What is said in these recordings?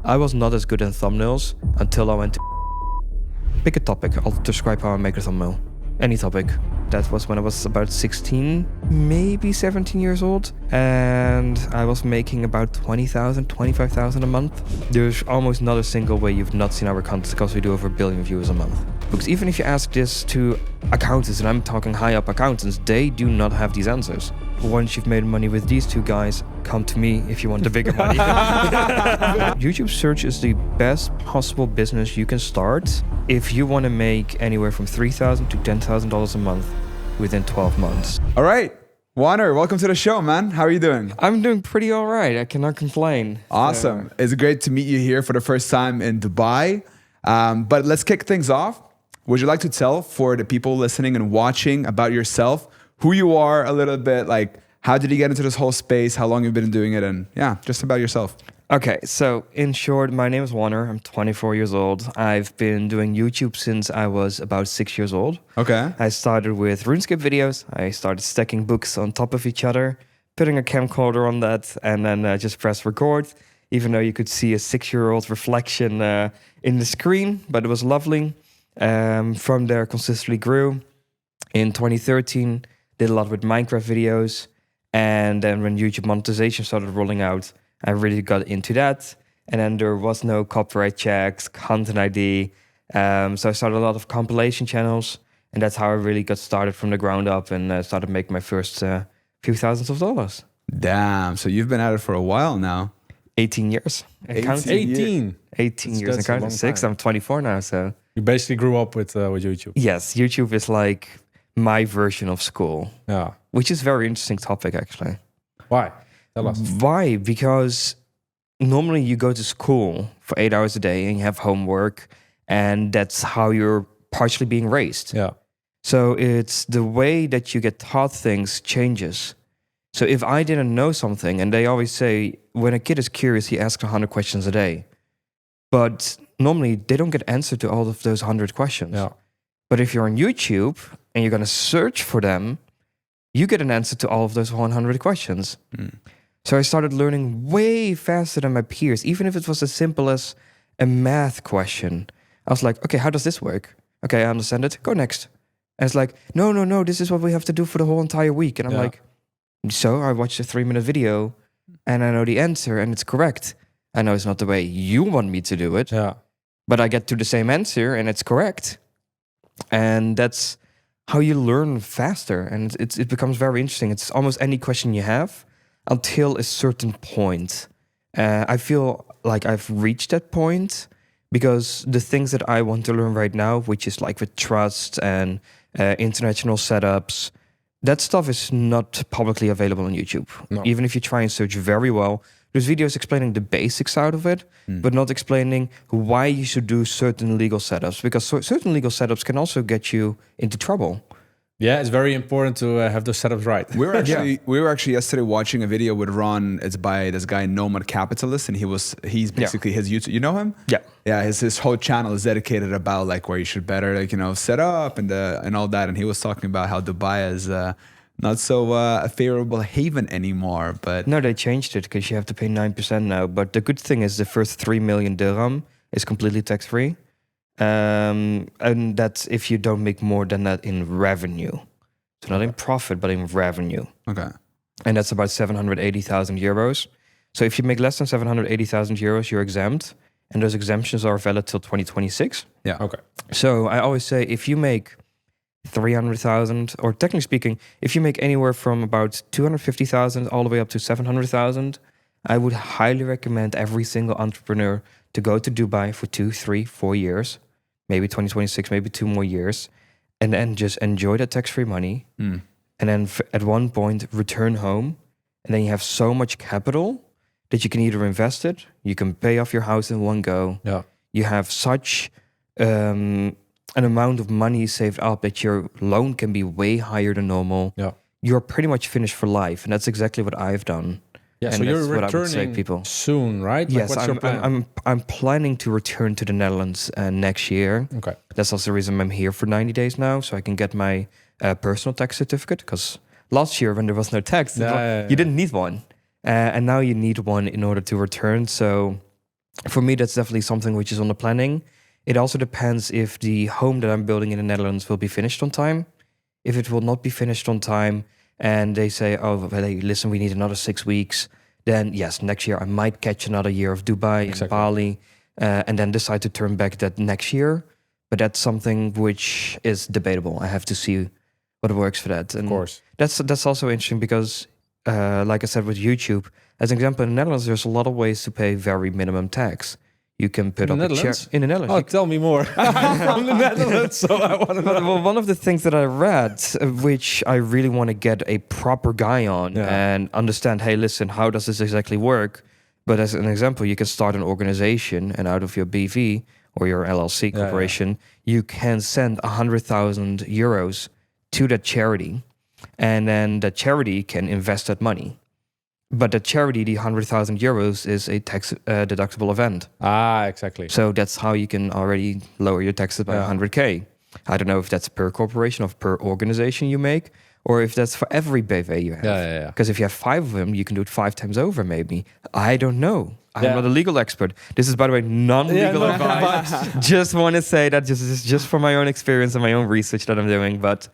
I was not as good at thumbnails until I went to pick a topic. I'll describe how I make a thumbnail. Any topic. That was when I was about 16, maybe 17 years old. And I was making about 20,000, 25,000 a month. There's almost not a single way you've not seen our content because we do over 1 billion views a month. Because even if you ask this to accountants, and I'm talking high up accountants, they do not have these answers. Once you've made money with these two guys, come to me if you want the bigger money. YouTube search is the best possible business you can start if you want to make anywhere from $3,000 to $10,000 a month within 12 months. All right. Wanner, welcome to the show, man. How are you doing? I'm doing pretty all right. I cannot complain. Awesome. It's great to meet you here for the first time in Dubai. But let's kick things off. Would you like to tell for the people listening and watching about yourself, who you are a little bit, like how did you get into this whole space, how long you've been doing it, and yeah, just about yourself. Okay, so in short, my name is Wanner. I'm 24 years old. I've been doing YouTube since I was about 6 years old. Okay. I started with RuneScape videos. I started stacking books on top of each other, putting a camcorder on that, and then just press record, even though you could see a 6-year-old reflection in the screen, but it was lovely. From there, consistently grew. In 2013, did a lot with Minecraft videos. And then when YouTube monetization started rolling out, I really got into that. And then there was no copyright checks, content ID. So I started a lot of compilation channels. And that's how I really got started from the ground up and started making my first few thousands of dollars. Damn. So you've been at it for a while now. 18 years. 18 years and counting. 6. I'm 24 now, so. You basically grew up with YouTube. Yes, YouTube is like my version of school. Yeah. Which is a very interesting topic, actually. Why? Tell us. Why? Because normally you go to school for 8 hours a day and you have homework, and that's how you're partially being raised. Yeah. So it's the way that you get taught things changes. So if I didn't know something, and they always say, when a kid is curious, he asks 100 questions a day. But normally they don't get answer to all of those 100 questions. Yeah. But if you're on YouTube and you're going to search for them, you get an answer to all of those 100 questions. Mm. So I started learning way faster than my peers, even if it was as simple as a math question. I was like, okay, how does this work? Okay, I understand it. Go next. And it's like, no, this is what we have to do for the whole entire week. And I'm like, so I watched a 3-minute video and I know the answer and it's correct. I know it's not the way you want me to do it, but I get to the same answer and it's correct. And that's how you learn faster. And it becomes very interesting. It's almost any question you have until a certain point. I feel like I've reached that point because the things that I want to learn right now, which is like with trust and international setups, that stuff is not publicly available on YouTube. No. Even if you try and search very well, there's videos explaining the basics out of it, but not explaining why you should do certain legal setups, because certain legal setups can also get you into trouble. Yeah, it's very important to have those setups right. We were actually yesterday watching a video with Ron. It's by this guy Nomad Capitalist, and he's basically his YouTube. You know him? Yeah. His whole channel is dedicated about like where you should better set up and all that. And he was talking about how Dubai is not so a favorable haven anymore. But no, they changed it because you have to pay 9% now. But the good thing is the first 3 million dirham is completely tax free. And that's if you don't make more than that in revenue. So not in profit, but in revenue. Okay. And that's about 780,000 euros. So if you make less than 780,000 euros, you're exempt. And those exemptions are valid till 2026. Yeah. Okay. So I always say if you make 300,000, or technically speaking, if you make anywhere from about 250,000 all the way up to 700,000, I would highly recommend every single entrepreneur to go to Dubai for 2, 3, 4 years, maybe 2026, maybe 2 more years, and then just enjoy that tax-free money. And then at one point, return home. And then you have so much capital that you can either invest it, you can pay off your house in one go. Yeah. You have such an amount of money saved up that your loan can be way higher than normal. Yeah. You're pretty much finished for life. And that's exactly what I've done. Yeah, and so you're what I would say, returning people. soon, right? Yes, what's your plan? I'm planning to return to the Netherlands next year. Okay. That's also the reason I'm here for 90 days now, so I can get my personal tax certificate. Because last year, when there was no tax, you didn't need one, and now you need one in order to return. So for me, that's definitely something which is on the planning. It also depends if the home that I'm building in the Netherlands will be finished on time. If it will not be finished on time and they say, oh, hey, listen, we need another 6 weeks, then yes, next year I might catch another year of Dubai and Bali and then decide to turn back that next year. But that's something which is debatable. I have to see what works for that. And of course. That's also interesting because, like I said, with YouTube, as an example, in the Netherlands, there's a lot of ways to pay very minimum tax. You can put up a chair in the Netherlands. Oh, tell me more. I'm from the Netherlands, so I want to know. Well, one of the things that I read, which I really want to get a proper guy on and understand, hey, listen, how does this exactly work? But as an example, you can start an organization and out of your BV or your LLC corporation, you can send 100,000 euros to that charity. And then the charity can invest that money. But the charity, the 100,000 euros, is a tax deductible event. Ah, exactly. So that's how you can already lower your taxes by 100K. I don't know if that's per corporation or per organization you make, or if that's for every BV you have. Because if you have 5 of them, you can do it 5 times over, maybe. I don't know. I'm not a legal expert. This is, by the way, non-legal advice. Just want to say that just from my own experience and my own research that I'm doing. But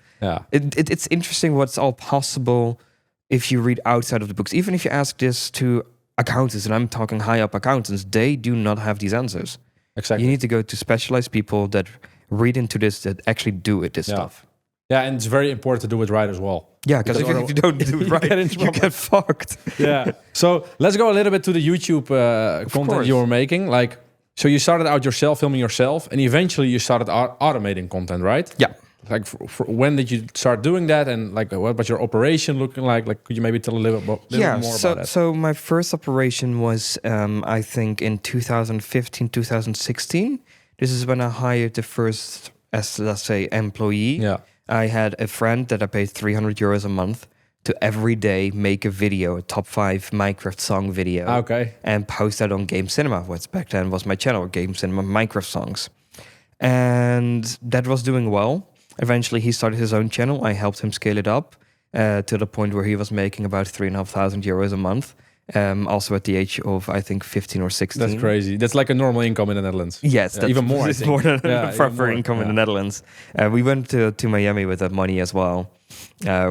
it's interesting what's all possible if you read outside of the books. Even if you ask this to accountants, and I'm talking high-up accountants, they do not have these answers. Exactly. You need to go to specialized people that read into this, that actually do this stuff. Yeah, and it's very important to do it right as well. Yeah, because if you don't do it right, you get fucked. Yeah. So let's go a little bit to the YouTube content you were making. Like, so you started out yourself, filming yourself, and eventually you started automating content, right? Yeah. Like, when did you start doing that, and like, what was your operation looking like? Like, could you maybe tell a little bit more about that? So my first operation was, I think, in 2015, 2016. This is when I hired the first, let's say, employee. Yeah. I had a friend that I paid 300 euros a month to every day make a video, a top 5 Minecraft song video. Okay. And post that on Game Cinema, which back then was my channel, Game Cinema Minecraft songs. And that was doing well. Eventually, he started his own channel. I helped him scale it up to the point where he was making about 3,500 euros a month. Also at the age of, I think, 15 or 16. That's crazy. That's like a normal income in the Netherlands. Yes, that's even more. It's more than a proper income in the Netherlands. We went to Miami with that money as well,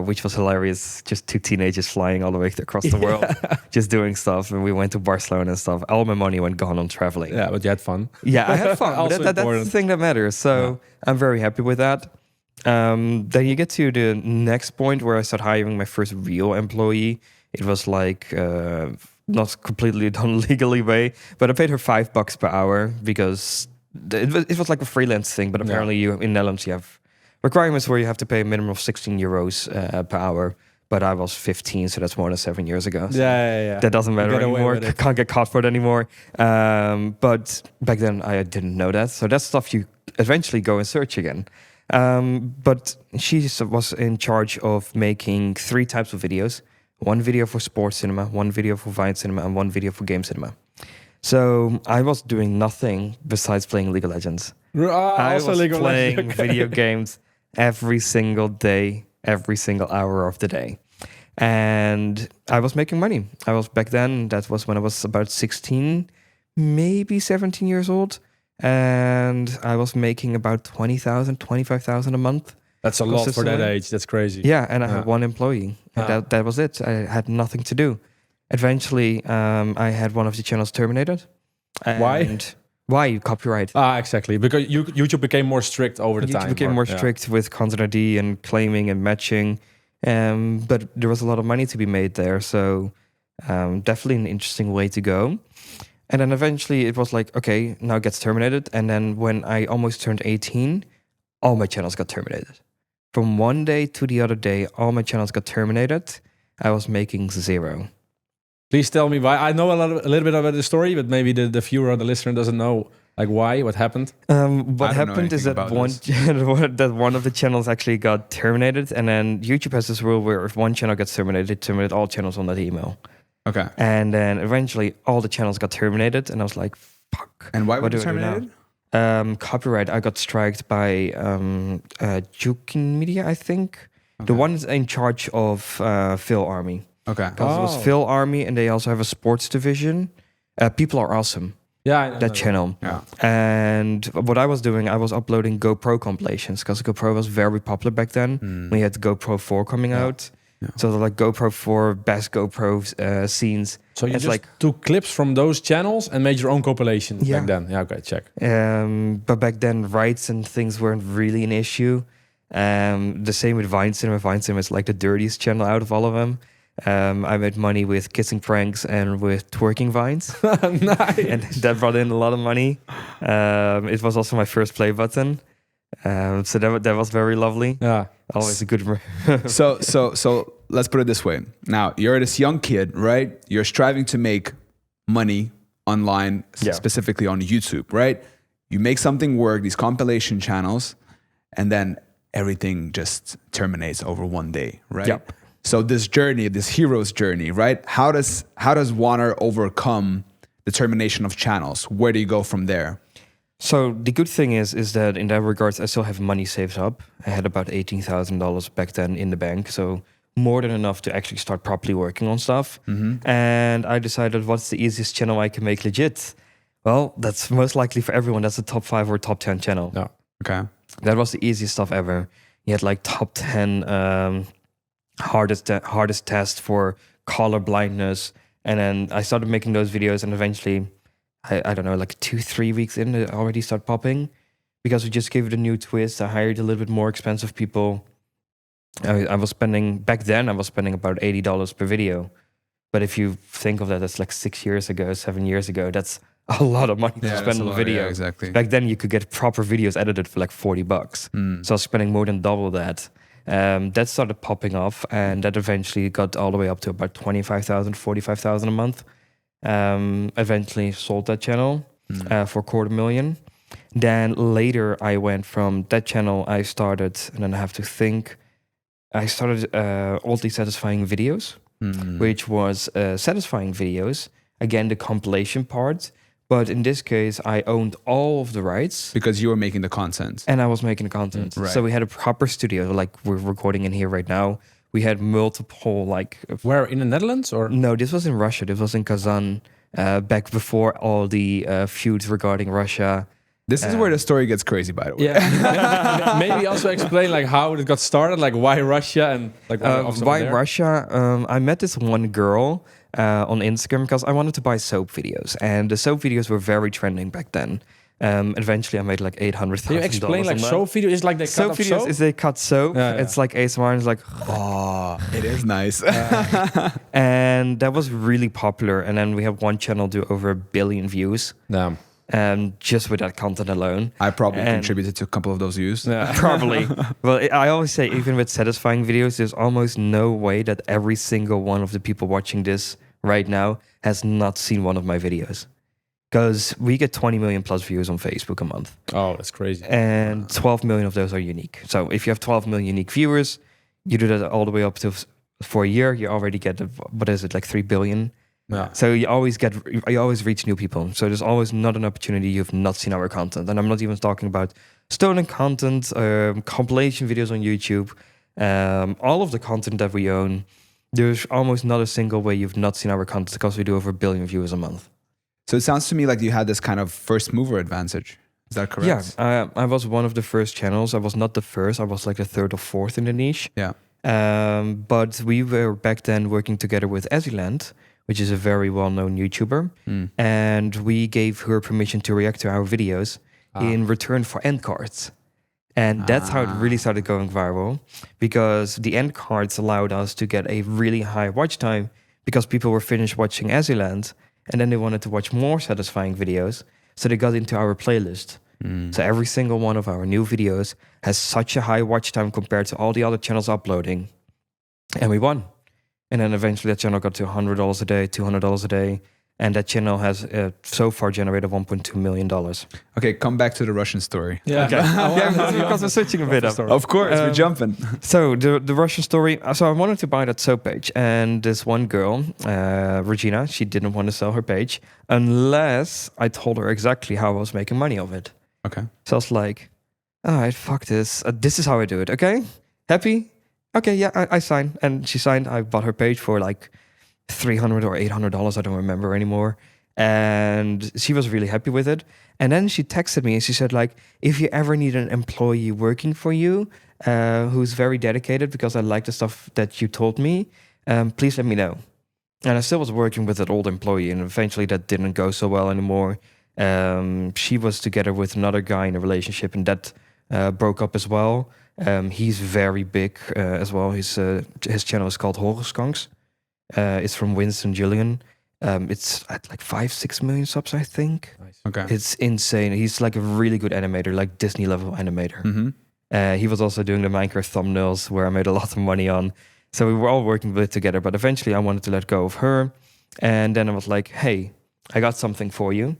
which was hilarious. Just 2 teenagers flying all the way across the world, just doing stuff. And we went to Barcelona and stuff. All my money went gone on traveling. Yeah, but you had fun. Yeah, I had fun. That's the thing that matters. So I'm very happy with that. Then you get to the next point where I start hiring my first real employee. It was like not completely done legally way, but I paid her $5 per hour because it was like a freelance thing. But apparently, in Netherlands you have requirements where you have to pay a minimum of 16 euros per hour. But I was 15, so that's more than 7 years ago. So that doesn't matter anymore. Can't get caught for it anymore. But back then I didn't know that, so that's stuff you eventually go and search again. But she was in charge of making 3 types of videos. 1 video for sports cinema, 1 video for Vine cinema, and 1 video for game cinema. So I was doing nothing besides playing League of Legends. I was playing video games every single day, every single hour of the day. And I was making money. Back then, that was when I was about 16, maybe 17 years old. And I was making about 20,000, 25,000 a month. That's a lot for that age. That's crazy. Yeah, and I had 1 employee. And that was it. I had nothing to do. Eventually, I had one of the channels terminated. Why? Why? Copyright. Exactly. Because YouTube became more strict over the time. YouTube became more strict with content ID and claiming and matching. But there was a lot of money to be made there. So definitely an interesting way to go. And then eventually it was like, okay, now it gets terminated. And then when I almost turned 18, all my channels got terminated. From one day to the other day, all my channels got terminated. I was making 0. Please tell me why. I know a little bit about the story, but maybe the viewer or the listener doesn't know like why, what happened. What happened is that one of the channels actually got terminated, and then YouTube has this rule where if one channel gets terminated, it terminates all channels on that email. Okay. And then eventually all the channels got terminated, and I was like, fuck. And why were they terminated? Copyright. I got striked by Jukin Media, I think. Okay. The one is in charge of Phil Army. Okay. Because it was Phil Army, and they also have a sports division. People are awesome. Yeah, that channel. Yeah. And what I was doing, I was uploading GoPro compilations because GoPro was very popular back then. We had GoPro 4 coming out. Yeah. So like GoPro 4, best GoPro scenes. So you just took clips from those channels and made your own compilation back then. Yeah, okay, check. But back then, rights and things weren't really an issue. The same with Vine Cinema. Vine Cinema is like the dirtiest channel out of all of them. I made money with kissing pranks and with twerking vines. Nice. And that brought in a lot of money. It was also my first play button. So that was very lovely. Yeah. Always a good... So let's put it this way. Now, you're this young kid, right? You're striving to make money online, specifically on YouTube, right? You make something work, these compilation channels, and then everything just terminates over one day, right? Yep. So this journey, this hero's journey, right? How does Wanner overcome the termination of channels? Where do you go from there? So the good thing is that in that regards, I still have money saved up. I had about $18,000 back then in the bank. So more than enough to actually start properly working on stuff. And I decided, what's the easiest channel I can make legit? Well, that's most likely for everyone. That's a top 5 or top 10 channel. Yeah. Okay. That was the easiest stuff ever. You had like top 10 hardest test for color blindness. And then I started making those videos, and eventually, I don't know, like 2-3 weeks in, it already started popping because we just gave it a new twist. I hired a little bit more expensive people. I was spending about $80 per video. But if you think of that, that's like 7 years ago. That's a lot of money to spend on a video. Yeah, exactly. Back then, you could get proper videos edited for like $40. So I was spending more than double that. That started popping off, and that eventually got all the way up to about $25,000, $45,000 a month. Eventually sold that channel for $250,000. Then later I went from that channel, I started Oddly Satisfying Videos, which was satisfying videos. Again, the compilation part. But in this case, I owned all of the rights. Because you were making the content. And I was making the content. Right. So we had a proper studio, like we're recording in here right now. We had multiple, like... Where, in the Netherlands? Or No, this was in Russia. This was in Kazan, back before all the feuds regarding Russia. This is where the story gets crazy, by the way. Yeah. Maybe also explain like how it got started, like why Russia and like why Russia. I met this one girl on Instagram because I wanted to buy soap videos, and the soap videos were very trending back then. Eventually, I made like $800,000. Can you explain like soap video is like they soap cut videos soap? Is they cut soap. It's like ASMR, and it's like it is nice. And that was really popular. And then we have one channel do over 1 billion views. Damn. Just with that content alone. I probably contributed to a couple of those views. Yeah. Probably. Well, I always say, even with satisfying videos, there's almost no way that every single one of the people watching this right now has not seen one of my videos. Because we get 20 million plus views on Facebook a month. Oh, that's crazy. And 12 million of those are unique. So if you have 12 million unique viewers, you do that all the way up to, for a year, you already get, like 3 billion. Yeah. So you always reach new people. So there's always not an opportunity you've not seen our content. And I'm not even talking about stolen content, compilation videos on YouTube, all of the content that we own. There's almost not a single way you've not seen our content because we do over 1 billion viewers a month. So it sounds to me like you had this kind of first mover advantage. Is that correct? Yeah, I was one of the first channels. I was not the first. I was like the 3rd or 4th in the niche. Yeah. But we were back then working together with Aziland, which is a very well-known YouTuber. And we gave her permission to react to our videos in return for end cards. And that's how it really started going viral, because the end cards allowed us to get a really high watch time because people were finished watching Aziland and then they wanted to watch more satisfying videos. So they got into our playlist. So every single one of our new videos has such a high watch time compared to all the other channels uploading. And we won. And then eventually that channel got to $100 a day, $200 a day. And that channel has so far generated $1.2 million. Okay, come back to the Russian story. Yeah, okay. Because we're switching a bit up. Of course, we're jumping. So the Russian story. So I wanted to buy that soap page. And this one girl, Regina, she didn't want to sell her page unless I told her exactly how I was making money of it. Okay. So I was like, all right, fuck this. This is how I do it, okay? Happy? Okay, yeah, I signed. And she signed. I bought her page for like $300 or $800. I don't remember anymore. And she was really happy with it. And then she texted me and she said, like, if you ever need an employee working for you who's very dedicated because I like the stuff that you told me, please let me know. And I still was working with that old employee, and eventually that didn't go so well anymore. She was together with another guy in a relationship, and that broke up as well. He's very big as well. His channel is called Horoskunks. It's from Winston Gillian. It's at like 5-6 million subs, I think. Nice. Okay. It's insane. He's like a really good animator, like Disney level animator. Mm-hmm. He was also doing the Minecraft thumbnails where I made a lot of money on. So we were all working with it together, but eventually I wanted to let go of her. And then I was like, hey, I got something for you.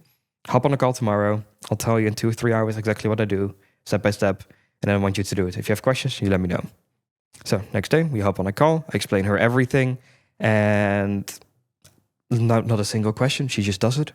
Hop on a call tomorrow. I'll tell you in 2 or 3 hours exactly what I do, step by step. And then I want you to do it. If you have questions, you let me know. So next day we hop on a call. I explain her everything. And not a single question. She just does it.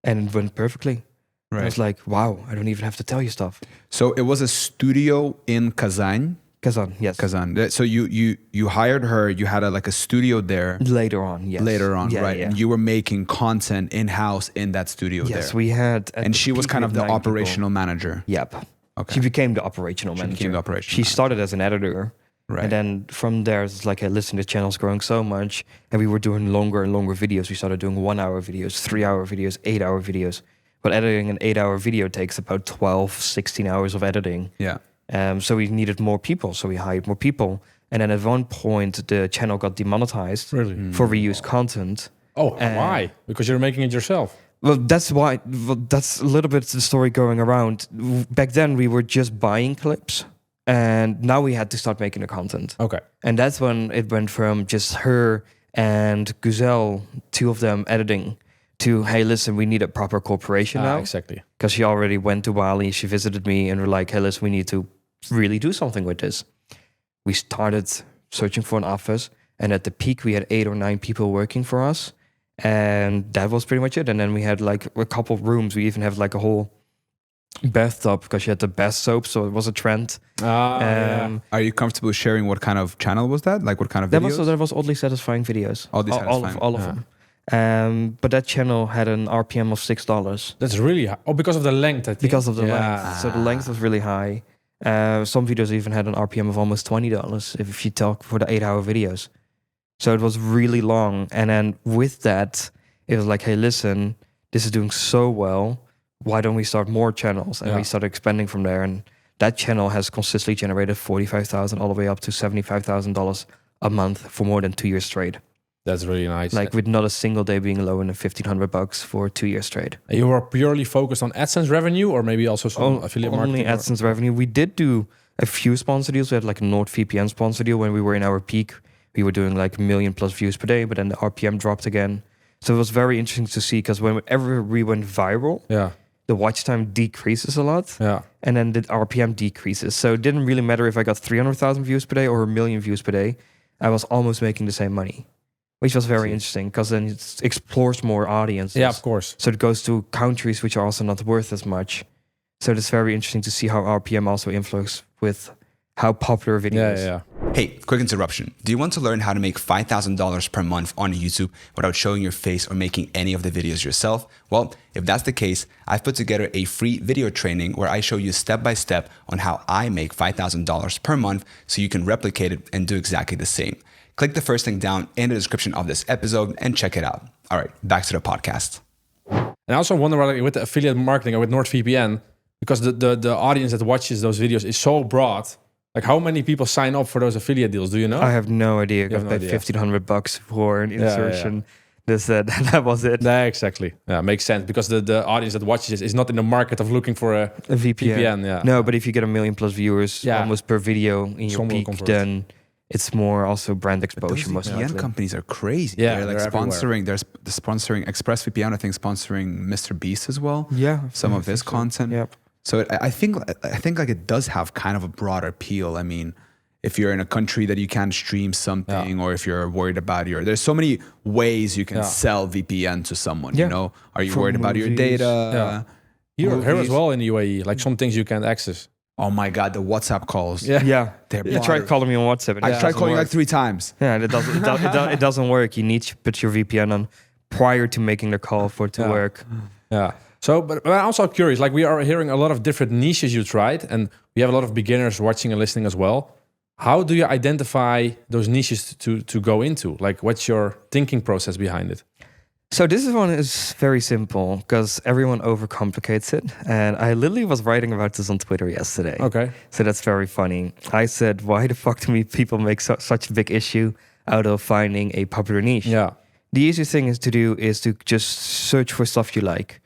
And it went perfectly. Right. I was like, wow, I don't even have to tell you stuff. So it was a studio in Kazan. Kazan, yes. Kazan. So you hired her. You had a studio there. Later on, yes. Later on, Yeah, right? yeah. And you were making content in-house in that studio there. Yes, we had. And she was kind of the operational manager. Yep. Okay. She became the operational manager. became the operational She manager. started as an editor. Right. And then from there, it's like, hey, listen, the channel's growing so much. And we were doing longer and longer videos. We started doing 1 hour videos, 3 hour videos, 8 hour videos. But editing an 8 hour video takes about 12, 16 hours of editing. Yeah. So we needed more people. So we hired more people. And then at one point, the channel got demonetized for reused content. Oh, why? Because you're making it yourself. Well, that's why. Well, that's a little bit the story going around. Back then, we were just buying clips. And now we had to start making the content. Okay. And that's when it went from just her and Guzel, 2 of them editing, to, hey, listen, we need a proper corporation now. Exactly. Because she already went to Bali, she visited me, and we're like, hey, listen, we need to really do something with this. We started searching for an office, and at the peak, we had 8 or 9 people working for us. And that was pretty much it. And then we had like a couple of rooms. We even have like a whole bathtub because she had the best soap, so it was a trend. Yeah. Are you comfortable sharing what kind of channel was that? Like what kind of videos? That was oddly satisfying videos. Oddly satisfying. All of them. But that channel had an RPM of $6. That's really high. Oh, because of the length, I think. Because of the length. So the length was really high. Some videos even had an RPM of almost $20 if you talk for the 8 hour videos. So it was really long. And then with that, it was like, hey, listen, this is doing so well. Why don't we start more channels? And we started expanding from there. And that channel has consistently generated $45,000 all the way up to $75,000 a month for more than 2 years straight. That's really nice. Like with not a single day being lower than $1,500 for 2 years straight. You were purely focused on AdSense revenue, or maybe also some affiliate marketing? Only AdSense revenue. We did do a few sponsor deals. We had like a NordVPN sponsor deal when we were in our peak. We were doing like 1 million plus views per day, but then the RPM dropped again. So it was very interesting to see because whenever we went viral, the watch time decreases a lot, and then the RPM decreases. So it didn't really matter if I got 300,000 views per day or 1 million views per day. I was almost making the same money, which was very interesting because then it explores more audiences. Yeah, of course. So it goes to countries which are also not worth as much. So it's very interesting to see how RPM also influences with how popular a video is. Hey, quick interruption. Do you want to learn how to make $5,000 per month on YouTube without showing your face or making any of the videos yourself? Well, if that's the case, I've put together a free video training where I show you step by step on how I make $5,000 per month so you can replicate it and do exactly the same. Click the first link down in the description of this episode and check it out. All right, back to the podcast. And I also wonder with the affiliate marketing or with NordVPN, because the audience that watches those videos is so broad. Like how many people sign up for those affiliate deals? Do you know? I have no idea. I paid $1,500 for an insertion. That was it. Yeah, exactly. Yeah, makes sense because the audience that watches this is not in the market of looking for a VPN. No, but if you get 1 million plus viewers almost per video in your peak, then it's more also brand exposure. Those VPN companies are crazy. Yeah, they're sponsoring. They're sponsoring ExpressVPN. I think sponsoring Mr. Beast as well. Yeah, some of his content. Yep. So I think like it does have kind of a broader appeal. I mean, if you're in a country that you can't stream something, or if you're worried about there's so many ways you can sell VPN to someone. You know, are you worried about your data? Here as well in the UAE, like some things you can't access. Oh my God, the WhatsApp calls. Yeah. You tried calling me on WhatsApp. I tried calling you like 3 times. Yeah, it doesn't work. You need to put your VPN on prior to making the call for it to work. Yeah. So, but I'm also curious, like we are hearing a lot of different niches you tried, and we have a lot of beginners watching and listening as well. How do you identify those niches to go into? Like, what's your thinking process behind it? So this one is very simple because everyone overcomplicates it. And I literally was writing about this on Twitter yesterday. Okay. So that's very funny. I said, why the fuck do people make such a big issue out of finding a popular niche? Yeah. The easiest thing is to just search for stuff you like.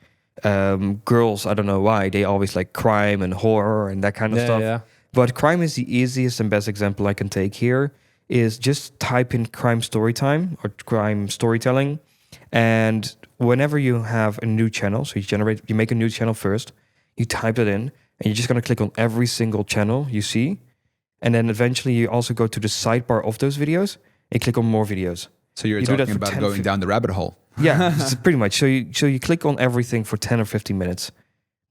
Girls, I don't know why, they always like crime and horror and that kind of stuff. Yeah. But crime is the easiest and best example I can take here is just type in crime story time or crime storytelling. And whenever you have a new channel, so you make a new channel first, you type it in, and you're just going to click on every single channel you see. And then eventually you also go to the sidebar of those videos and click on more videos. So you're talking about going down the rabbit hole. Yeah, pretty much. So you click on everything for 10 or 15 minutes.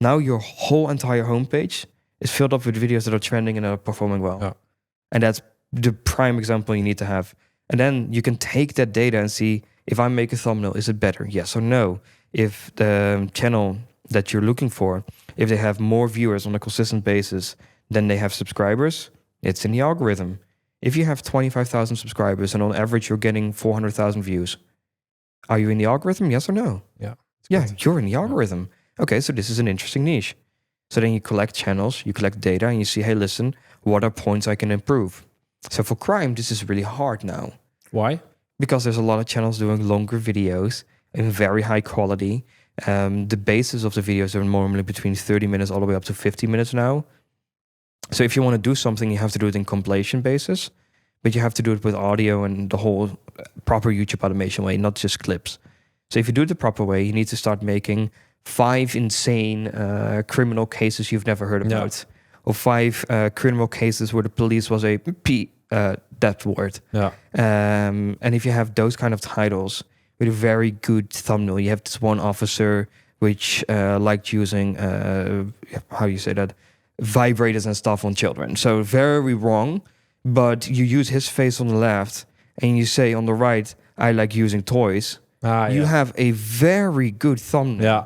Now your whole entire homepage is filled up with videos that are trending and are performing well. Yeah. And that's the prime example you need to have. And then you can take that data and see, if I make a thumbnail, is it better? Yes or no? If the channel that you're looking for, if they have more viewers on a consistent basis than they have subscribers, it's in the algorithm. If you have 25,000 subscribers and on average you're getting 400,000 views, are you in the algorithm? Yes or no? Yeah. Yeah, you're in the algorithm. Okay, so this is an interesting niche. So then you collect channels, you collect data, and you see, hey, listen, what are points I can improve? So for crime, this is really hard now. Why? Because there's a lot of channels doing longer videos in very high quality. The basis of the videos are normally between 30 minutes all the way up to 50 minutes now. So if you want to do something, you have to do it in compilation basis, but you have to do it with audio and the whole proper YouTube automation way, not just clips. So if you do it the proper way, you need to start making 5 insane criminal cases you've never heard about, or 5 criminal cases where the police was a that word. Yeah. And if you have those kind of titles with a very good thumbnail, you have this one officer which liked using how you say that, vibrators and stuff on children. So very wrong, but you use his face on the left and you say on the right, I like using toys. You have a very good thumbnail. Yeah.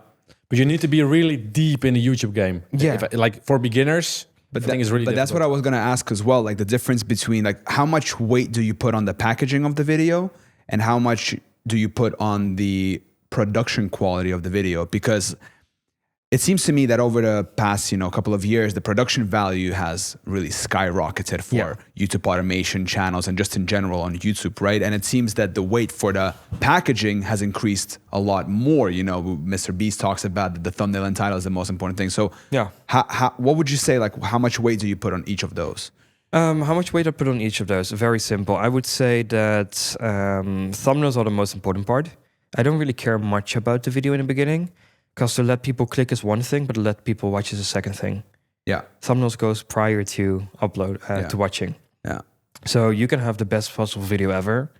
But you need to be really deep in the YouTube game. Yeah. Like for beginners, But difficult. that's what I was going to ask as well. Like the difference between like how much weight do you put on the packaging of the video and how much do you put on the production quality of the video? Because it seems to me that over the past, couple of years, the production value has really skyrocketed for YouTube automation channels and just in general on YouTube, right? And it seems that the weight for the packaging has increased a lot more. Mr. Beast talks about that the thumbnail and title is the most important thing. So what would you say, like how much weight do you put on each of those? How much weight I put on each of those? Very simple. I would say that thumbnails are the most important part. I don't really care much about the video in the beginning, because to let people click is one thing, but to let people watch is a second thing. Yeah. Thumbnails goes prior to upload, to watching. Yeah. So you can have the best possible video ever,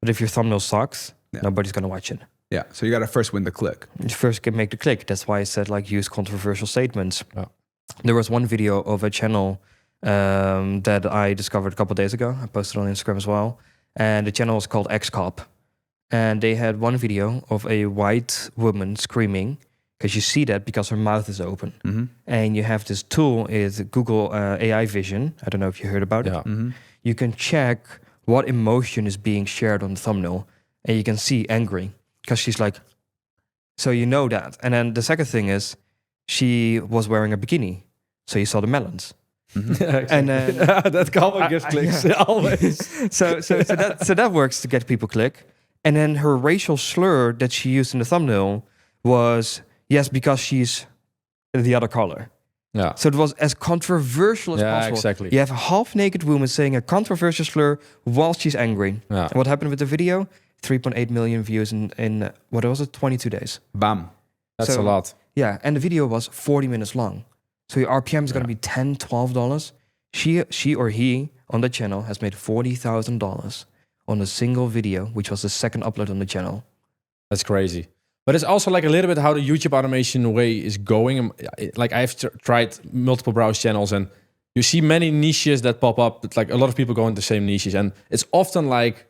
but if your thumbnail sucks, nobody's going to watch it. Yeah. So you got to first win the click. You first can make the click. That's why I said use controversial statements. Yeah. There was one video of a channel that I discovered a couple of days ago. I posted on Instagram as well. And the channel was called X-Cop. And they had one video of a white woman screaming, because you see that because her mouth is open. Mm-hmm. And you have this tool, is Google AI Vision. I don't know if you heard about it. Mm-hmm. You can check what emotion is being shared on the thumbnail. And you can see angry, because she's like, so you know that. And then the second thing is, she was wearing a bikini. So you saw the melons. Mm-hmm. Yeah, exactly. And then that comment gets clicks always. so that works to get people click. And then her racial slur that she used in the thumbnail was, yes, because she's the other color. Yeah. So it was as controversial as possible. Exactly. You have a half-naked woman saying a controversial slur while she's angry. Yeah. And what happened with the video? 3.8 million views in what was it, 22 days. Bam. That's a lot. Yeah, and the video was 40 minutes long. So your RPM is going to be $10, $12. She or he on the channel has made $40,000 on a single video, which was the second upload on the channel. That's crazy. But it's also like a little bit how the YouTube automation way is going. Like I've tried multiple browse channels and you see many niches that pop up. It's like a lot of people go into the same niches. And it's often like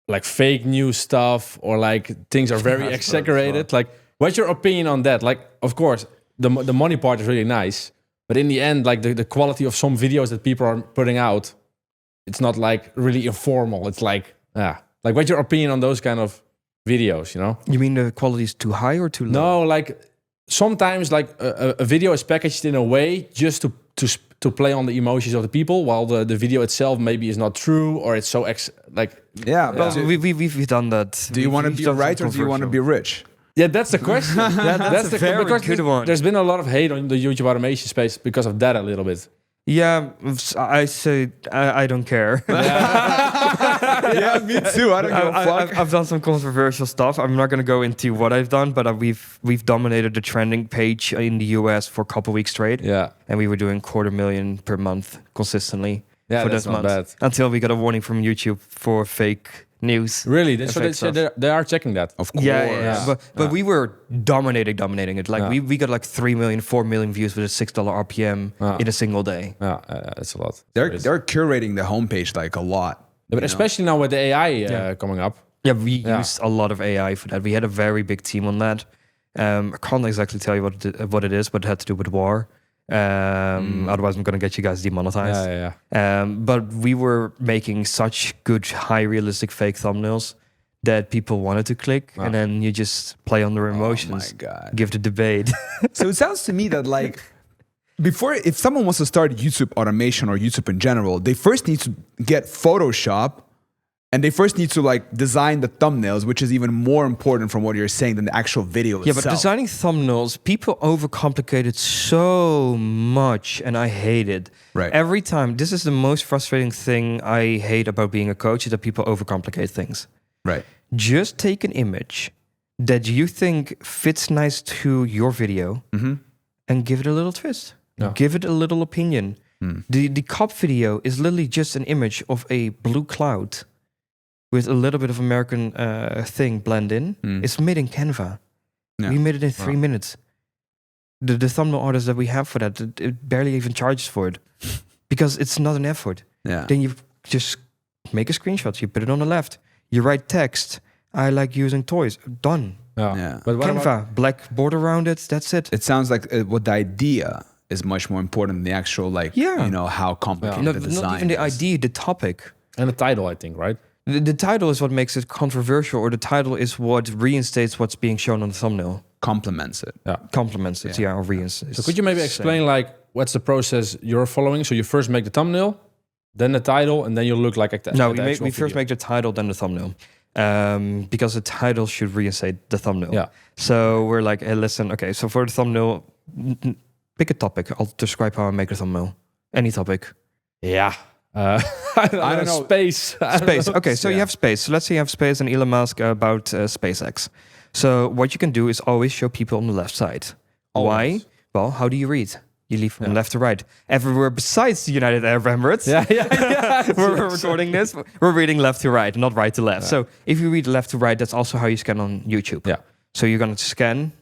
like fake news stuff or like things are very exaggerated. Like, what's your opinion on that? Like, of course, the money part is really nice, but in the end, like the quality of some videos that people are putting out, it's not like really informal. It's like, like what's your opinion on those kind of videos, you know? You mean the quality is too high or too low? No, like sometimes like a video is packaged in a way just to play on the emotions of the people, while the video itself maybe is not true, or it's so we've done that. Do you want to be right or do you want to be rich? Yeah, that's the question. that's the very good one. There's been a lot of hate on the YouTube automation space because of that a little bit. Yeah, I say I don't care. Yeah, me too. I don't give a fuck. I've done some controversial stuff. I'm not going to go into what I've done, but we've dominated the trending page in the US for a couple weeks straight. Yeah, and we were doing 250,000 per month consistently. Yeah, for that's those not months bad. Until we got a warning from YouTube for fake news. Really? So fake stuff. they are checking that. Of course. Yeah. But we were dominating it. Like we got like 3 million, 4 million views with a $6 RPM in a single day. Yeah, that's a lot. They're curating the homepage like a lot. But especially now with the AI coming up. Yeah, we used a lot of AI for that. We had a very big team on that. I can't exactly tell you what it is, but it had to do with war. Otherwise, I'm going to get you guys demonetized. But we were making such good, high realistic fake thumbnails that people wanted to click, and then you just play on their emotions. Oh my God. Give the debate. So it sounds to me that like if someone wants to start YouTube automation or YouTube in general, they first need to get Photoshop. And they first need to like design the thumbnails, which is even more important from what you're saying than the actual video itself. Yeah, but designing thumbnails, people overcomplicate it so much, and I hate it. Right. Every time, this is the most frustrating thing I hate about being a coach, is that people overcomplicate things. Right. Just take an image that you think fits nice to your video and give it a little twist. Yeah. Give it a little opinion. The cop video is literally just an image of a blue cloud with a little bit of American thing blend in. It's made in Canva. Yeah. We made it in 3 minutes. The thumbnail artist that we have for that, it barely even charges for it because it's not an effort. Yeah. Then you just make a screenshot. You put it on the left. You write text. I like using toys. Done. Yeah. But what Canva, about, black border around it. That's it. It sounds like what the idea is much more important than the actual how complicated the design not even the is. idea, the topic. and the title, I think, right? The title is what makes it controversial, or the title is what reinstates what's being shown on the thumbnail. Complements it. Yeah. Complements it, or reinstates. So could you maybe explain like what's the process you're following? So you first make the thumbnail, then the title, and then you look like No, we first make the title, then the thumbnail. Because the title should reinstate the thumbnail. Yeah. So we're like, hey, listen, okay, so for the thumbnail, pick a topic. I'll describe how I make a thumbnail. Any topic. Yeah. I don't know. Space. Space. Okay, so you have space. So let's say you have space and Elon Musk about SpaceX. So what you can do is always show people on the left side. Always. Why? Well, how do you read? You leave from left to right. Everywhere besides the United Arab Emirates. We're recording this. We're reading left to right, not right to left. Yeah. So if you read left to right, that's also how you scan on YouTube. Yeah. So you're going to scan.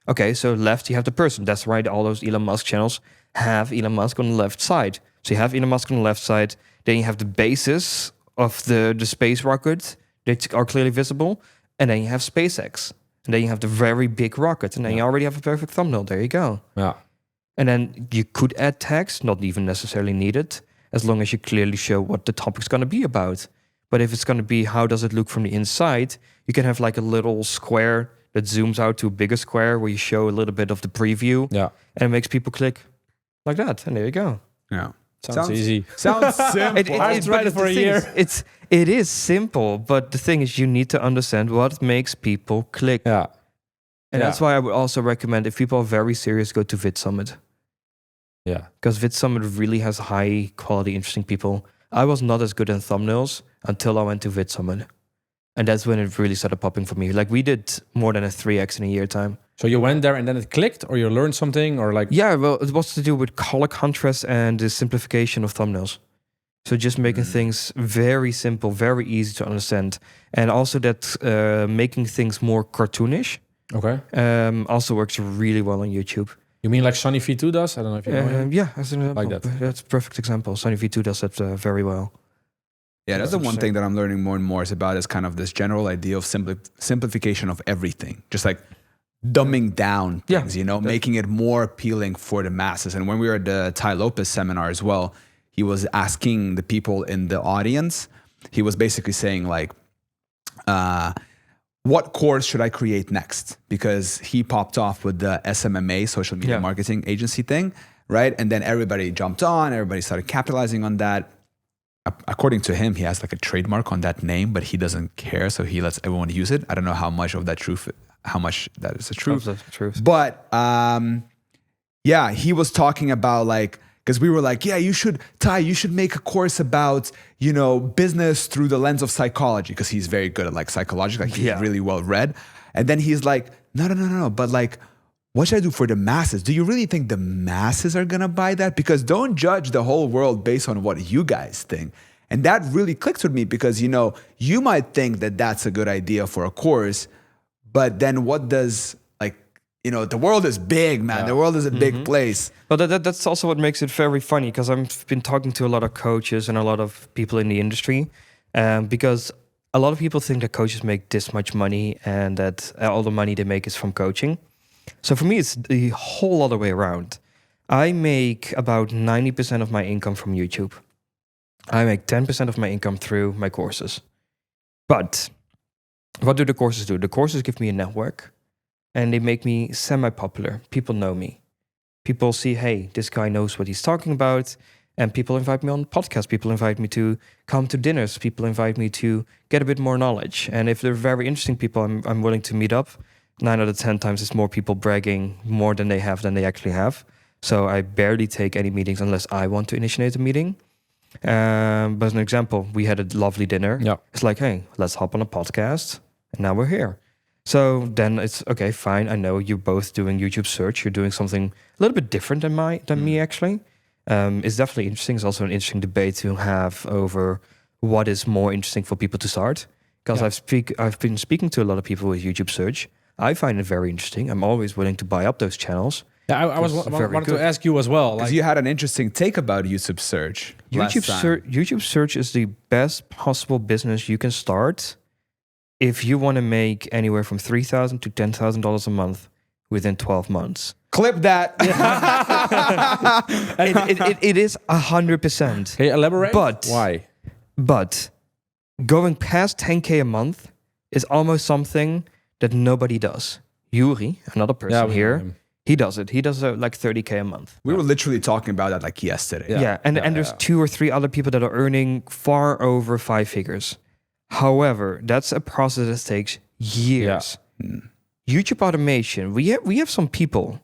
Okay, so left, you have the person. That's right. All those Elon Musk channels have Elon Musk on the left side. So you have Elon Musk on the left side. Then you have the bases of the space rocket that are clearly visible. And then you have SpaceX. And then you have the very big rocket. And then you already have a perfect thumbnail. There you go. Yeah. And then you could add text, not even necessarily needed, as long as you clearly show what the topic's going to be about. But if it's going to be how does it look from the inside, you can have like a little square that zooms out to a bigger square where you show a little bit of the preview. Yeah. And it makes people click like that. And there you go. Yeah. Sounds easy. Sounds simple. I've tried it for a year. It is simple, but the thing is you need to understand what makes people click. Yeah. And that's why I would also recommend, if people are very serious, go to VidSummit. Yeah. Because VidSummit really has high quality, interesting people. I was not as good at thumbnails until I went to VidSummit. And that's when it really started popping for me. Like we did more than a 3x in a year time. So you went there and then it clicked, or you learned something, or like? Yeah, well, it was to do with color contrast and the simplification of thumbnails. So just making things very simple, very easy to understand. And also that making things more cartoonish also works really well on YouTube. You mean like Sunny V2 does? I don't know if you know him. Yeah, as an example. Like that. That's a perfect example. Sunny V2 does that very well. Yeah, that's the one thing that I'm learning more and more is about is kind of this general idea of simplification of everything. Just like dumbing down things, making it more appealing for the masses. And when we were at the Ty Lopez seminar as well, he was asking the people in the audience, he was basically saying like, what course should I create next? Because he popped off with the SMMA, social media marketing agency thing, right? And then everybody jumped on, everybody started capitalizing on that. According to him, he has like a trademark on that name, but he doesn't care. So he lets everyone use it. I don't know how much that is the truth. But yeah, he was talking about like, because we were like, yeah, you should make a course about, business through the lens of psychology, because he's very good at like psychology, like he's really well read. And then he's like, no, but like, what should I do for the masses? Do you really think the masses are gonna buy that? Because don't judge the whole world based on what you guys think. And that really clicked with me because, you might think that that's a good idea for a course, but then what does the world is big, man. Yeah. The world is a big place. But that's also what makes it very funny, because I've been talking to a lot of coaches and a lot of people in the industry, because a lot of people think that coaches make this much money and that all the money they make is from coaching. So for me, it's the whole other way around. I make about 90% of my income from YouTube. I make 10% of my income through my courses. But what do the courses do? The courses give me a network. And they make me semi-popular. People know me. People see, hey, this guy knows what he's talking about. And people invite me on podcasts. People invite me to come to dinners. People invite me to get a bit more knowledge. And if they're very interesting people, I'm willing to meet up. 9 out of 10 times it's more people bragging more than they actually have. So I barely take any meetings unless I want to initiate a meeting. But as an example, we had a lovely dinner. Yeah. It's like, hey, let's hop on a podcast. And now we're here. So then it's okay, fine. I know you're both doing YouTube search. You're doing something a little bit different than me, actually. It's definitely interesting. It's also an interesting debate to have over what is more interesting for people to start. Because I've been speaking to a lot of people with YouTube search. I find it very interesting. I'm always willing to buy up those channels. Yeah, I wanted to ask you as well. Because you had an interesting take about YouTube search. YouTube search is the best possible business you can start if you want to make anywhere from $3,000 to $10,000 a month within 12 months. Clip that. It is 100%. Can you elaborate? But why? But going past 10K a month is almost something that nobody does. Yuri, another person here, he does it. He does like 30K a month. We were literally talking about that like yesterday. Yeah. And there's 2 or 3 other people that are earning far over 5 figures. However, that's a process that takes years. Yeah. YouTube automation, we have some people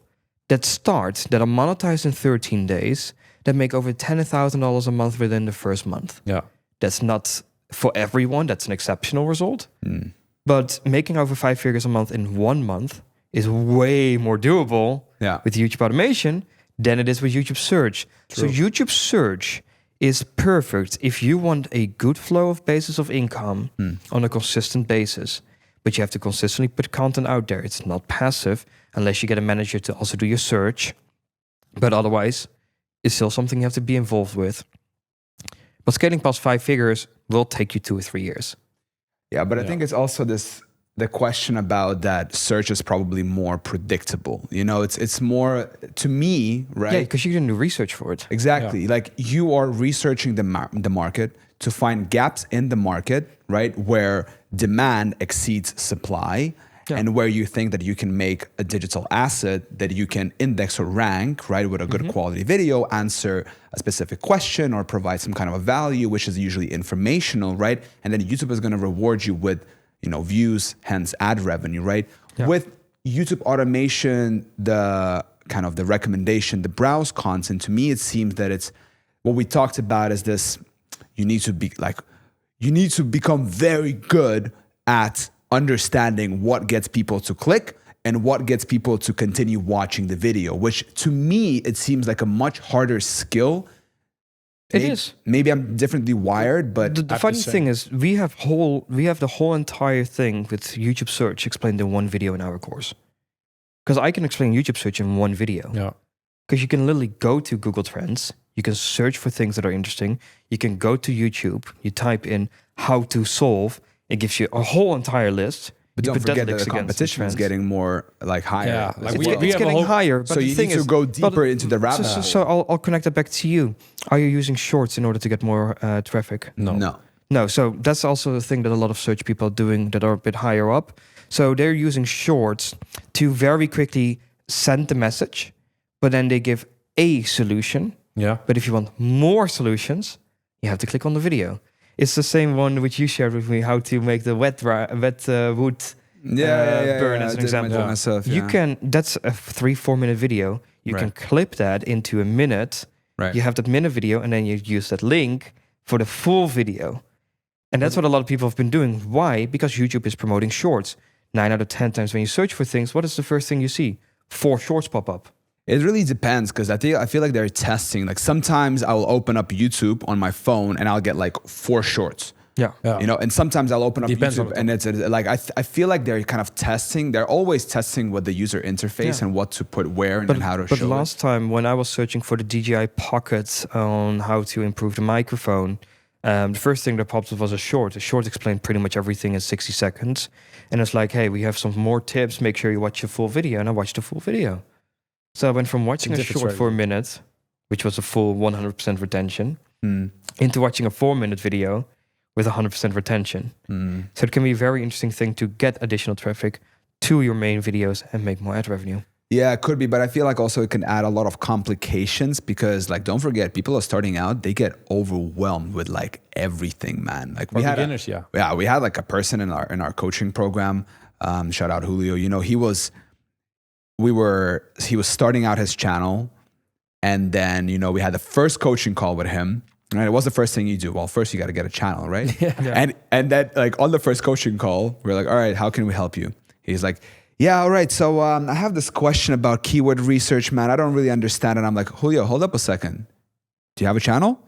that are monetized in 13 days that make over $10,000 a month within the first month. Yeah. That's not for everyone. That's an exceptional result. But making over 5 figures a month in 1 month is way more doable with YouTube automation than it is with YouTube search. True. So YouTube search is perfect if you want a good flow of basis of income on a consistent basis. But you have to consistently put content out there. It's not passive unless you get a manager to also do your search. But otherwise, it's still something you have to be involved with. But scaling past 5 figures will take you 2 or 3 years. Yeah, but I think it's also the question about that search is probably more predictable. It's more, to me, right? Yeah, because you can do research for it. Exactly. Yeah. Like you are researching the market to find gaps in the market, right? Where demand exceeds supply and where you think that you can make a digital asset that you can index or rank, right? With a good quality video, answer a specific question or provide some kind of a value, which is usually informational, right? And then YouTube is going to reward you with views, hence ad revenue, right? Yeah. With YouTube automation, the kind of the recommendation, the browse content, to me, it seems that it's what we talked about is this, you need to become very good at understanding what gets people to click and what gets people to continue watching the video, which to me, it seems like a much harder skill. It is. Maybe I'm differently wired, but the funny thing is we have the whole entire thing with YouTube search explained in one video in our course. Because I can explain YouTube search in one video. Yeah. Because you can literally go to Google Trends, You can search for things that are interesting. You can go to YouTube, you type in how to solve, it gives you a whole entire list. But You don't put that forget that links the against competition is trends. getting more like higher. Yeah, like It's, we it's have a getting whole- higher, but So the you thing need to is, go deeper into the rabbit hole. so I'll connect it back to you. Are you using shorts in order to get more traffic? No. No, so that's also the thing that a lot of search people are doing that are a bit higher up. So they're using shorts to very quickly send the message, but then they give a solution. Yeah. But if you want more solutions, you have to click on the video. It's the same one which you shared with me, how to make the wet wood burn as an example. Myself, You can, that's a 3-4 minute video. You can clip that into a minute. Right. You have that minute video, and then you use that link for the full video. And that's what a lot of people have been doing. Why? Because YouTube is promoting shorts. 9 out of 10 times when you search for things, what is the first thing you see? 4 shorts pop up. It really depends, because I feel like they're testing. Like sometimes I will open up YouTube on my phone and I'll get like 4 shorts. Yeah. You know, and sometimes I'll open up Depends YouTube and it's like I feel like they're kind of testing. They're always testing what the user interface and what to put where and how to show. But last time when I was searching for the DJI Pocket on how to improve the microphone, the first thing that popped up was a short. A short explained pretty much everything in 60 seconds. And it's like, hey, we have some more tips. Make sure you watch the full video. And I watched the full video. So I went from watching a short for a minute, which was a full 100% retention, into watching a 4-minute video with 100% retention. So it can be a very interesting thing to get additional traffic to your main videos and make more ad revenue. Yeah, it could be, but I feel like also it can add a lot of complications because, like, don't forget, people are starting out, they get overwhelmed with like everything, man. Like we had beginners, we had like a person in our coaching program. Shout out Julio. You know, he was starting out his channel, and then we had the first coaching call with him. Right, it was the first thing you do. Well, first you got to get a channel, right? And that, like, on the first coaching call, we're like, all right, how can we help you? He's like, yeah, all right. So I have this question about keyword research, man. I don't really understand it. I'm like, Julio, hold up a second. Do you have a channel?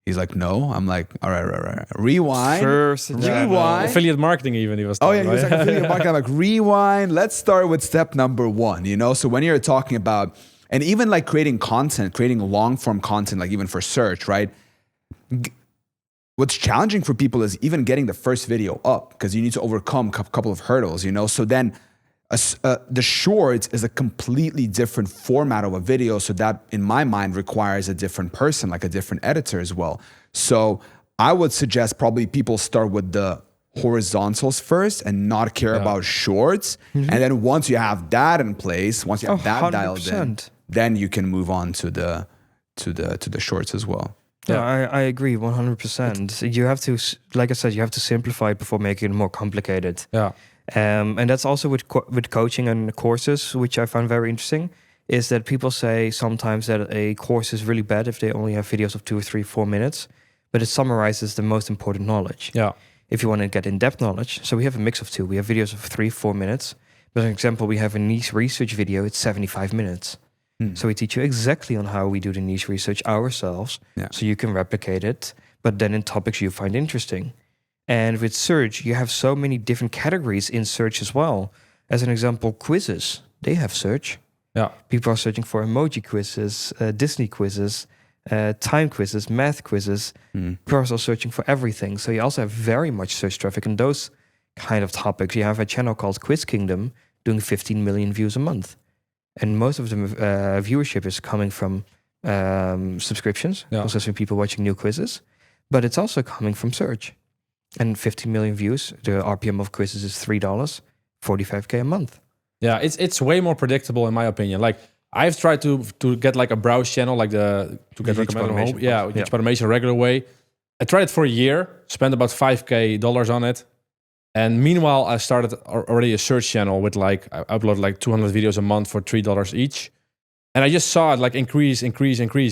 He's like, no. I'm like, all right. Rewind. Rewind. Affiliate marketing even, he was talking, he was like affiliate marketing. I'm like, rewind. Let's start with step number 1, So when you're talking about, and even like creating content, creating long form content, like even for search, right? What's challenging for people is even getting the first video up because you need to overcome a couple of hurdles, So then the shorts is a completely different format of a video. So that, in my mind, requires a different person, like a different editor as well. So I would suggest probably people start with the horizontals first and not care about shorts. And then once you have that in place, once you have that 100%. Dialed in, then you can move on to the shorts as well. Yeah, I agree 100%. You have to, like I said, you have to simplify it before making it more complicated. Yeah. And that's also with coaching and courses, which I find very interesting, is that people say sometimes that a course is really bad if they only have videos of 2 or 3, 4 minutes, but it summarizes the most important knowledge. Yeah. If you want to get in-depth knowledge, so we have a mix of 2. We have videos of 3, 4 minutes. As an example, we have a niche research video, it's 75 minutes. So we teach you exactly on how we do the niche research ourselves, so you can replicate it, but then in topics you find interesting. And with search, you have so many different categories in search as well. As an example, quizzes, they have search. Yeah. People are searching for emoji quizzes, Disney quizzes, time quizzes, math quizzes. People are also searching for everything. So you also have very much search traffic in those kind of topics. You have a channel called Quiz Kingdom doing 15 million views a month. And most of the viewership is coming from subscriptions, also people watching new quizzes. But it's also coming from search. And 15 million views, the RPM of quizzes is $3, 45K a month. Yeah, it's way more predictable in my opinion. Like I've tried to get like a browse channel, like to get recommended on home. Yeah, YouTube automation regular way. I tried it for a year, spent about $5K on it. And meanwhile, I started already a search channel with I upload like 200 videos a month for $3 each. And I just saw it like increase,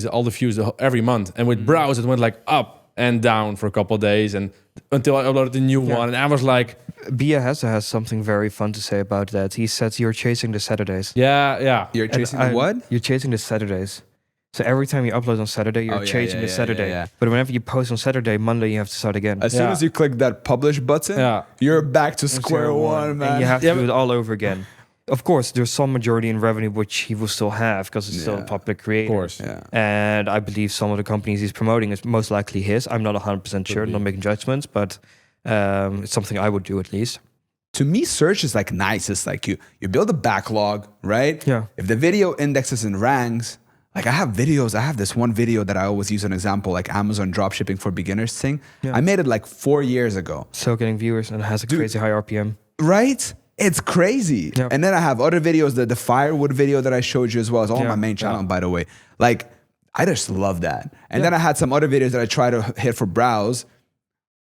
all the views every month. And with browse, it went like up and down for a couple of days and until I uploaded a new one. And I was like... Bia has something very fun to say about that. He said, you're chasing the Saturdays. Yeah. You're chasing the what? You're chasing the Saturdays. So every time you upload on Saturday, you're chasing the Saturday. Yeah. But whenever you post on Saturday, Monday, you have to start again. As soon as you click that publish button, you're back to square one, man. And you have to do it all over again. of course, there's some majority in revenue which he will still have because it's still a popular creator. Of course. Yeah. And I believe some of the companies he's promoting is most likely his. I'm not 100% sure, not making judgments, but it's something I would do at least. To me, search is like nice. It's like you build a backlog, right? Yeah. If the video indexes and ranks, like I have videos. I have this one video that I always use an example, like Amazon dropshipping for beginners thing. Yeah. I made it like 4 years ago. Still getting viewers and it has a crazy high RPM. Right? It's crazy. Yep. And then I have other videos, the firewood video that I showed you as well. It's all on my main channel, by the way. Like, I just love that. And then I had some other videos that I try to hit for browse.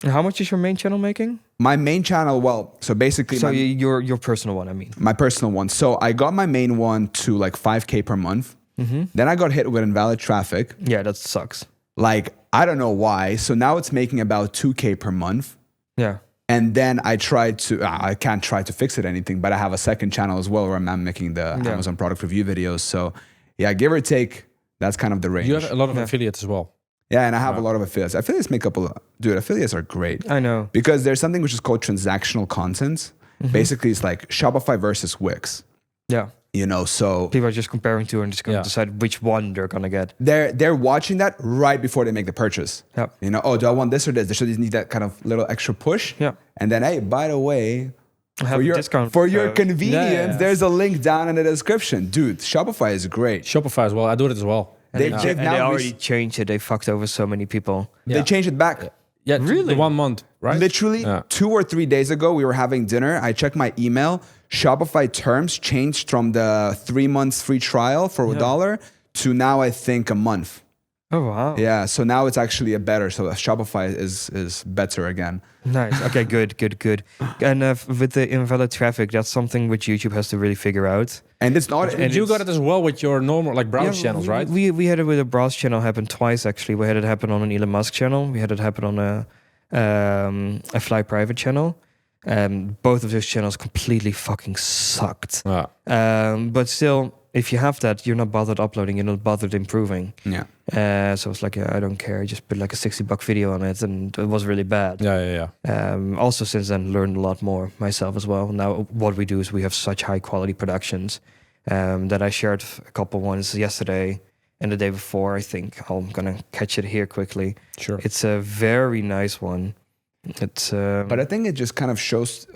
And how much is your main channel making? My main channel, well, so basically... So your personal one, I mean. My personal one. So I got my main one to like 5K per month. Then I got hit with invalid traffic. Yeah, that sucks. Like, I don't know why. So now it's making about 2K per month. Yeah. And then I tried to, I can't try to fix it anything, but I have a second channel as well where I'm making the Amazon product review videos. So yeah, give or take, that's kind of the range. You have a lot of affiliates as well. Yeah, and I have a lot of affiliates. Affiliates make up a lot. Dude, affiliates are great. I know. Because there's something which is called transactional content. Basically, it's like Shopify versus Wix. Yeah. You know, so people are just comparing two and just going to decide which one they're going to get. They're watching that right before they make the purchase. Yeah. You know, oh, do I want this or this? They should need that kind of little extra push. Yeah. And then, hey, by the way, for your convenience, there's a link down in the description. Dude, Shopify is great. Shopify as well. I do it as well. They already changed it. They fucked over so many people. They changed it back. Yeah, really? The 1 month, right? Literally 2 or 3 days ago, we were having dinner. I checked my email. Shopify terms changed from the 3 months free trial for $1 to now, I think, a month. Oh, wow. Yeah, so now it's actually a better. So Shopify is better again. Nice. Okay, good. And with the invalid traffic, that's something which YouTube has to really figure out. And it's not... And you got it as well with your normal, like, browse channels, right? We had it with a browse channel happen twice, actually. We had it happen on an Elon Musk channel. We had it happen on a Fly Private channel. Both of those channels completely fucking sucked. But still, if you have that, you're not bothered uploading, you're not bothered improving. Yeah. So it's like, I don't care. I just put like a $60 video on it, and it was really bad. Yeah. Also, since then, learned a lot more myself as well. Now, what we do is we have such high quality productions that I shared a couple ones yesterday and the day before. I think I'm gonna catch it here quickly. Sure. It's a very nice one. It's but I think it just kind of shows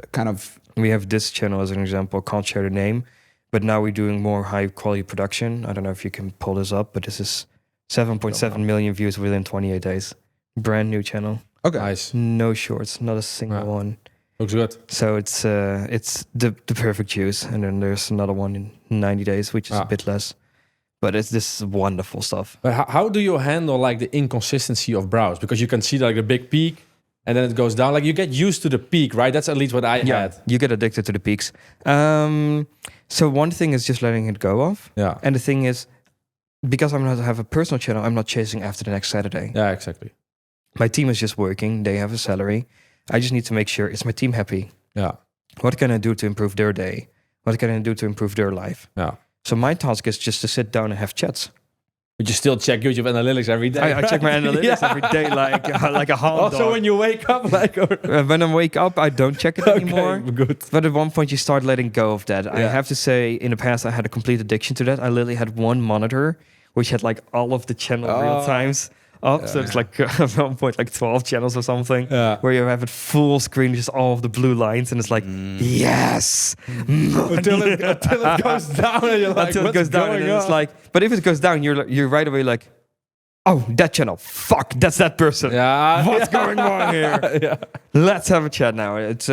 we have this channel as an example. Can't share the name, but now we're doing more high quality production. I don't know if you can pull this up, but this is 7.7 million views within 28 days. Brand new channel. Okay. Nice. No shorts, not a single one. Looks good. So it's the perfect juice. And then there's another one in 90 days, which is a bit less. But this is wonderful stuff. But how do you handle like the inconsistency of browse? Because you can see like a big peak and then it goes down. Like you get used to the peak, right? That's at least what I had. You get addicted to the peaks. So one thing is just letting it go off. Yeah. And the thing is, because I'm going to have a personal channel, I'm not chasing after the next Saturday. Yeah, exactly. My team is just working. They have a salary. I just need to make sure, is my team happy? Yeah. What can I do to improve their day? What can I do to improve their life? Yeah. So my task is just to sit down and have chats. But you still check YouTube analytics every day. I check my analytics every day, like a hound Also, dog. when you wake up, like when I wake up, I don't check it anymore. Good. But at one point, you start letting go of that. I have to say, in the past, I had a complete addiction to that. I literally had one monitor which had like all of the channel real times up. So it's like at one point like 12 channels or something, where you have it full screen, just all of the blue lines, and it's like yes, until it goes down, and you're like, until it goes down, and then it's like, but if it goes down, you're right away like, oh, that channel, fuck, that's that person. What's going on here? Let's have a chat now. It's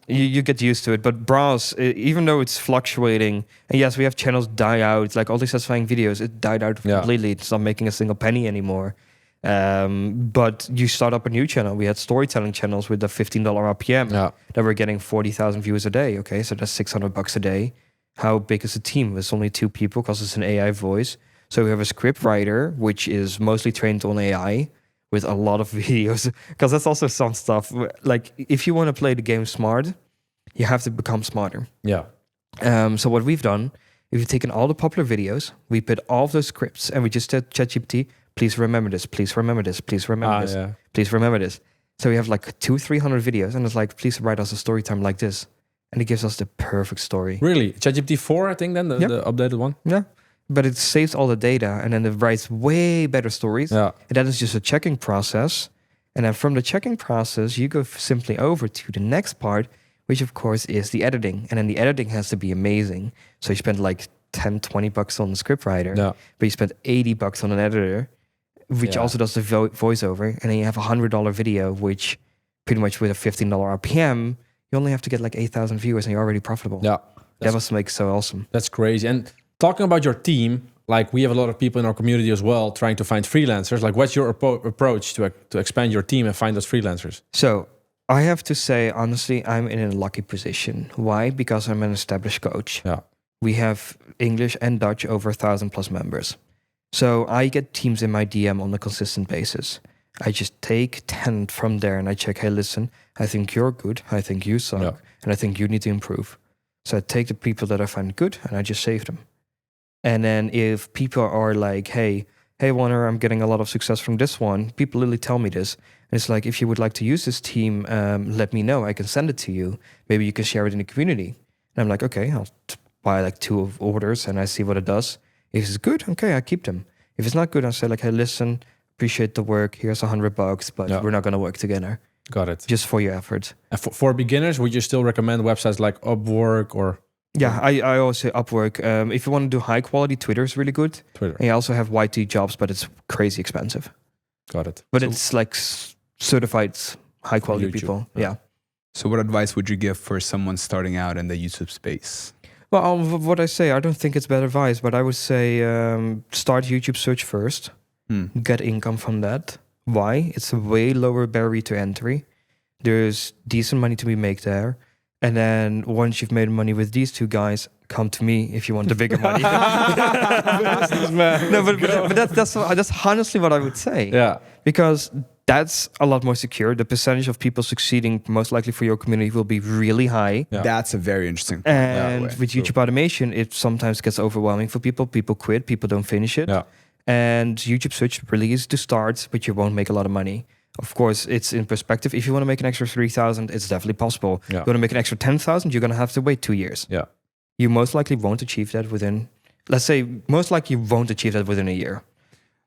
you get used to it, but browse, even though it's fluctuating, and yes, we have channels die out. It's like all these satisfying videos, it died out completely. It's not making a single penny anymore. But you start up a new channel. We had storytelling channels with the $15 RPM that were getting 40,000 views a day. Okay, so that's $600 a day. How big is the team? It's only 2 people because it's an AI voice. So we have a script writer, which is mostly trained on AI with a lot of videos, because that's also some stuff. Like if you want to play the game smart, you have to become smarter. Yeah. So what we've done, we've taken all the popular videos, we put all of those scripts, and we just said ChatGPT, please remember this, please remember this, please remember this, please remember this. So we have like 200-300 videos, and it's like, please write us a story time like this. and it gives us the perfect story. Really? ChatGPT 4, I think, then, the updated one? Yeah. But it saves all the data, and then it writes way better stories. Yeah. And that is just a checking process. And then from the checking process, you go simply over to the next part, which of course is the editing. And then the editing has to be amazing. So you spend like 10, 20 bucks on the scriptwriter, but you spend 80 bucks on an editor, which also does the voiceover. And then you have a $100 video, which pretty much with a $15 RPM, you only have to get like 8,000 viewers and you're already profitable. Yeah. That must make so awesome. That's crazy. And talking about your team, like we have a lot of people in our community as well trying to find freelancers. Like what's your approach to expand your team and find those freelancers? So I have to say, honestly, I'm in a lucky position. Why? Because I'm an established coach. Yeah. We have English and Dutch over 1,000+ members. So I get teams in my DM on a consistent basis. I just take 10 from there and I check, hey, listen, I think you're good. I think you suck. And I think you need to improve. So I take the people that I find good and I just save them. And then if people are like, hey, Wanner, I'm getting a lot of success from this one. People literally tell me this. And it's like, if you would like to use this team, let me know. I can send it to you. Maybe you can share it in the community. And I'm like, okay, I'll buy like 2 orders and I see what it does. If it's good, okay, I keep them. If it's not good, I say like, hey, listen, appreciate the work. Here's $100, but we're not going to work together. Got it. Just for your effort. And for beginners, would you still recommend websites like Upwork or? Yeah, I always say Upwork. If you want to do high quality, Twitter is really good. Twitter. And you also have YT jobs, but it's crazy expensive. Got it. But it's like certified high quality YouTube. people. Yeah. So what advice would you give for someone starting out in the YouTube space? Well, what I say, I don't think it's bad advice, but I would say start YouTube search first. Get income from that. Why? It's a way lower barrier to entry. There's decent money to be made there. And then once you've made money with these 2 guys, come to me if you want the bigger money. No, but that's honestly what I would say. Yeah. Because that's a lot more secure. The percentage of people succeeding most likely for your community will be really high. Yeah. That's a very interesting point. And with YouTube automation, it sometimes gets overwhelming for people. People quit, people don't finish it. Yeah. And YouTube search really is to start, but you won't make a lot of money. Of course, it's in perspective. If you want to make an extra 3,000, it's definitely possible. Yeah. You want to make an extra 10,000, you're going to have to wait 2 years. Yeah. You most likely won't achieve that within, let's say, most likely you won't achieve that within a year.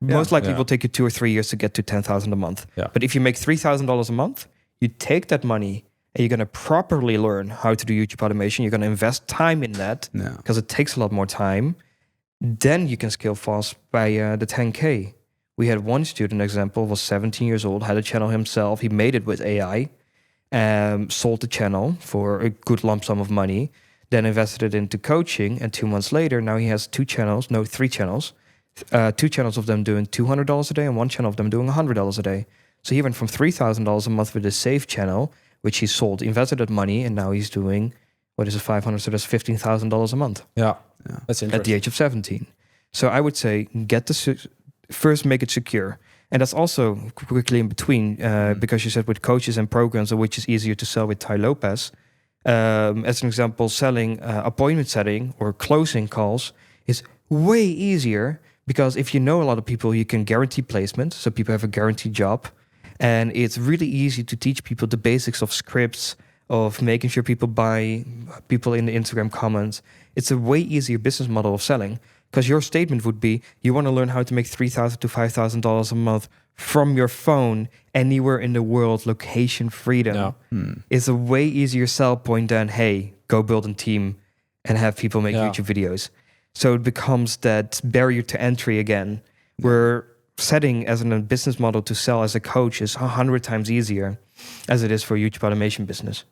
Yeah. Most likely it will take you 2 or 3 years to get to 10,000 a month. Yeah. But if you make $3,000 a month, you take that money and you're going to properly learn how to do YouTube automation. You're going to invest time in that because it takes a lot more time. Then you can scale fast by the 10K. We had one student example, was 17 years old, had a channel himself. He made it with AI, sold the channel for a good lump sum of money, then invested it into coaching. And 2 months later, now he has 3 channels, 2 channels of them doing $200 a day and 1 channel of them doing $100 a day. So he went from $3,000 a month with a safe channel, which he sold, invested that money, and now he's doing, what is it, 500, so that's $15,000 a month. Yeah, that's interesting. At the age of 17. So I would say first make it secure. And that's also quickly in between, because you said with coaches and programs, which is easier to sell with Tai Lopez. As an example, selling appointment setting or closing calls is way easier because if you know a lot of people, you can guarantee placement. So people have a guaranteed job. And it's really easy to teach people the basics of scripts, of making sure people buy, people in the Instagram comments. It's a way easier business model of selling. Because your statement would be, you want to learn how to make $3,000 to $5,000 a month from your phone anywhere in the world, location freedom. It's a way easier sell point than, hey, go build a team and have people make YouTube videos. So it becomes that barrier to entry again, where setting as a business model to sell as a coach is 100 times easier as it is for YouTube automation business.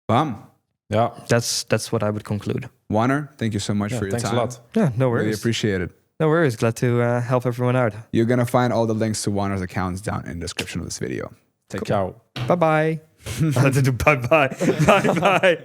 Bam. Yeah, that's what I would conclude. Wanner, thank you so much for your time. Thanks a lot. Yeah, no worries. Really appreciate it. No worries. Glad to help everyone out. You're going to find all the links to Wanner's accounts down in the description of this video. Take care. Bye-bye. Bye-bye. Bye-bye.